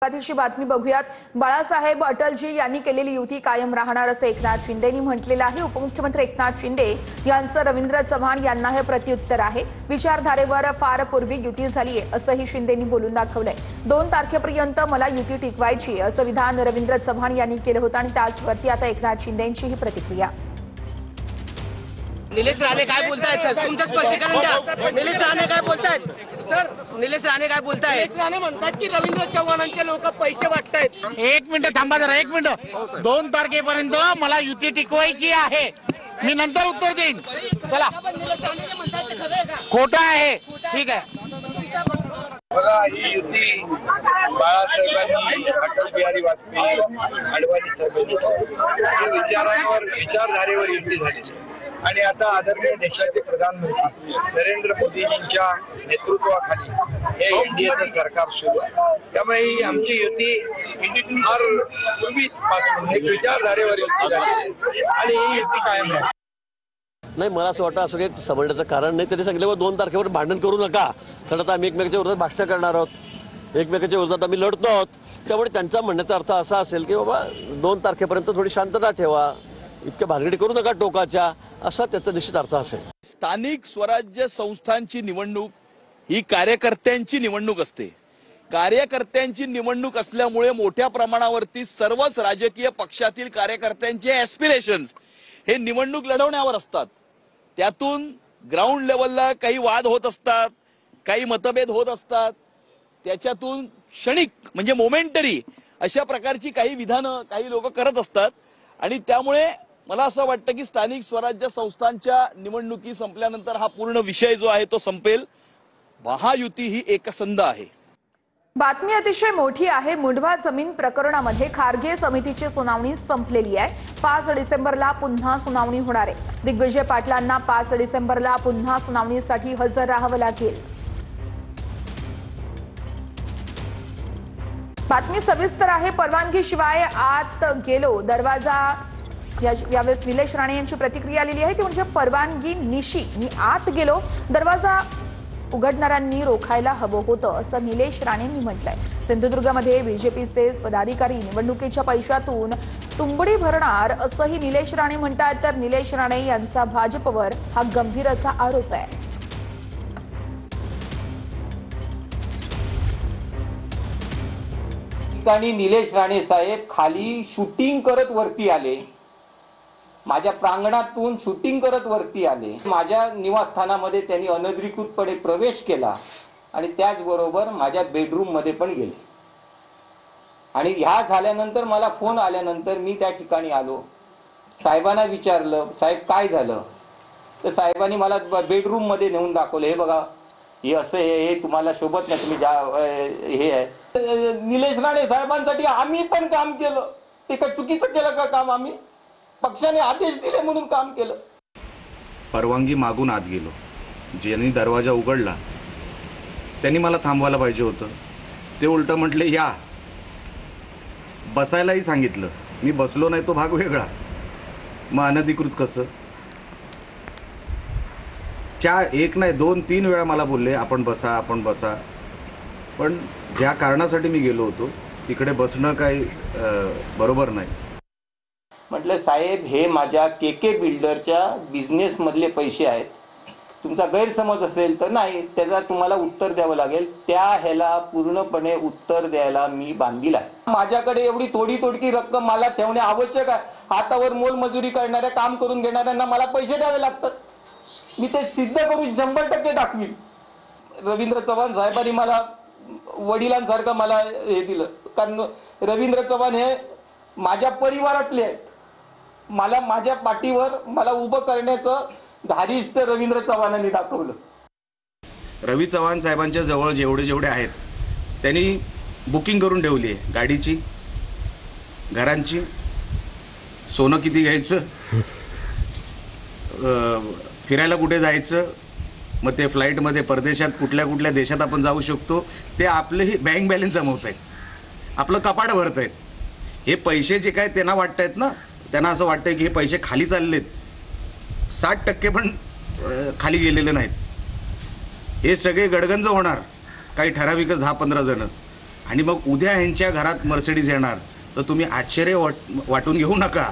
सुरुवातीची बातमी बघूयात। बाळासाहेब अटलजी यांनी केलेली युती कायम राहणार असे एकनाथ शिंदेंनी म्हटलेलं आहे। उपमुख्यमंत्री एकनाथ शिंदे यांचं रवींद्र चव्हाण यांना हे प्रत्युत्तर आहे। विचारधारेवर फार पूर्वी युती झाली आहे असंही शिंदेंनी बोलून दाखवलंय। 2 तारखेपर्यंत मला युती टिकवायची असं विधान रवींद्र चव्हाण यांनी केलं होतं आणि त्याचवरती आता एकनाथ शिंदेंची ही प्रतिक्रिया। निलेश राणे काय बोलतायत सर? तुमचं स्पष्टीकरण द्या। निलेश राणे काय बोलतायत सर? निलेश राणे काय बोलतायत? निलेश राणे म्हणतात की रवींद्र चव्हाणांचे लोक पैसे वाटतायत। 1 मिनिट थांबा जरा, 1 मिनिट। 2 तारखेपर्यंत मला युती टिकवायची आहे, मी नंतर उत्तर देईन। चला, निलेश राणे जे म्हणतात ते खरं आहे का? खोटं आहे, ठीक आहे। बघा, ही युती बाळासाहेबांनी, अटल बिहारी वाजपेयी, अडवाणी साहेबांनी विचारधारेवर युती झाली आणि आता आदरणीय देशाचे प्रधानमंत्री नरेंद्र मोदीजींच्या नेतृत्वाखाली हे एनडीएचं सरकार सुरू आहे। त्यामुळे ही आमची युती फार पूर्वीपासून एक विचारधारेवर युती झाली आणि ही युती कायम राहील। नाही, मला असं वाटतं असं काही समजण्याचं कारण नाही। तरी सांगितलं 2 तारखेवर भांडण करू नका, कारण आता आम्ही एकमेकाच्या विरोधात भाषण करणार आहोत, एकमेकाच्या विरोधात आम्ही लढतो आहोत। त्यामुळे त्यांचा म्हणण्याचा अर्थ असा असेल की बाबा 2 तारखेपर्यंत थोडी शांतता ठेवा, इतक्या भानगडी करू नका टोकाच्या, असा त्याचा निश्चित अर्थ असेल। स्थानिक स्वराज्य संस्थांची निवडणूक ही कार्यकर्त्यांची निवडणूक असते। कार्यकर्त्यांची निवडणूक असल्यामुळे मोठ्या प्रमाणावरती सर्वच राजकीय पक्षातील कार्यकर्त्यांचे ऍस्पिरेशन्स हे निवडणूक लढवण्यावर असतात। त्यातून ग्राउंड लेवलला काही वाद होत असतात, काही मतभेद होत असतात, त्याच्यातून क्षणिक म्हणजे मोमेंटरी अशा प्रकारची काही विधानं काही लोक करत असतात आणि त्यामुळे मला असं वाटतं की स्थानिक स्वराज्य संस्थांच्या निवडणुकी संपल्यानंतर हा पूर्ण विषय जो आहे तो संपेल। महायुती ही एकसंध आहे। बातमी अतिशय मोठी आहे। मुंढवा जमीन प्रकरणामध्ये खारगे समितीची सुनावणी संपलेली आहे। 5 डिसेंबरला पुन्हा सुनावणी होणार आहे। दिग्विजय पाटलांना 5 डिसेंबरला पुन्हा सुनावणीसाठी हजर राहावं लागेल। बातमी सविस्तर आहे। परवानगीशिवाय आत गेलो, दरवाजा यावेळेस निलेश राणे यांची प्रतिक्रिया आलेली आहे ती म्हणजे परवानगी निशी मी आत गेलो, दरवाजा उघडणाऱ्यांनी रोखायला हवं होतं असं निलेश राणेंनी म्हटलंय। सिंधुदुर्गमध्ये बीजेपीचे पदाधिकारी निवडणुकीच्या पैशातून तुंबडी भरणार असंही निलेश राणे म्हणतात। तर निलेश राणे यांचा भाजपवर हा गंभीर असा आरोप आहे। ठिकाणी निलेश राणे साहेब खाली शूटिंग करत वरती आले, माझ्या प्रांगणातून शूटिंग करत वरती आले, माझ्या निवासस्थानामध्ये त्यांनी अनधिकृतपणे प्रवेश केला आणि त्याचबरोबर माझ्या बेडरूम मध्ये पण गेले। आणि ह्या झाल्यानंतर मला फोन आल्यानंतर मी त्या ठिकाणी आलो, साहेबांना विचारलं साहेब काय झालं, तर साहेबांनी मला बेडरूम मध्ये नेऊन दाखवलं, हे बघा हे असं हे तुम्हाला शोभत नाही, तुम्ही हे आहे। निलेश राणे साहेबांसाठी आम्ही पण काम केलं, ते काय चुकीचं केलं का काम? आम्ही पक्षाने आदेश दिले म्हणून काम केलं। परवानगी मागून आत गेलो, ज्यांनी दरवाजा उघडला त्यांनी मला थांबवायला पाहिजे होतं, ते उलट म्हटले या, बसायलाही सांगितलं, मी बसलो नाही तो भाग वेगळा, मग अनधिकृत कसं? 1 नाही 2 3 वेळा मला बोलले आपण बसा आपण बसा, पण ज्या कारणासाठी मी गेलो होतो तिकडे बसणं काही बरोबर नाही। म्हटलं साहेब हे माझ्या केके बिल्डरच्या बिझनेस मधले पैसे आहेत, तुमचा गैरसमज असेल तर नाही, त्याला तुम्हाला उत्तर द्यावं लागेल, त्या ह्याला पूर्णपणे उत्तर द्यायला मी बांधील आहे। माझ्याकडे एवढी तोडकी रक्कम मला ठेवणे आवश्यक आहे? हातावर मोलमजुरी करणाऱ्या काम करून घेणाऱ्यांना मला पैसे द्यावे लागतात, मी ते सिद्ध करून 100% दाखवीन। रवींद्र चव्हाण साहेबांनी मला वडिलांसारखं मला हे दिलं, कारण रवींद्र चव्हाण हे माझ्या परिवारातले आहेत, मला माझ्या पाठीवर मला उभं करण्याचं धारिष्ट्य रवींद्र चव्हाणांनी दाखवलं। रवी चव्हाण साहेबांच्या जवळ जेवढे आहेत त्यांनी बुकिंग करून ठेवली आहे, गाडीची, घरांची, सोनं किती घ्यायचं, फिरायला कुठे जायचं, मग ते फ्लाईटमध्ये परदेशात कुठल्या कुठल्या देशात आपण जाऊ शकतो, ते आपले बँक बॅलन्स जमवत आहेत, आपलं कपाट भरत आहेत। हे पैसे जे काय त्यांना वाटत आहेत ना, त्यांना असं वाटतंय की हे पैसे खाली चाललेत, 60% पण खाली गेलेले नाहीत, हे सगळे गडगंज होणार, काही ठराविकच 10-15 जण, आणि मग उद्या ह्यांच्या घरात मर्सिडीज येणार तर तुम्ही आश्चर्य वाटून घेऊ नका.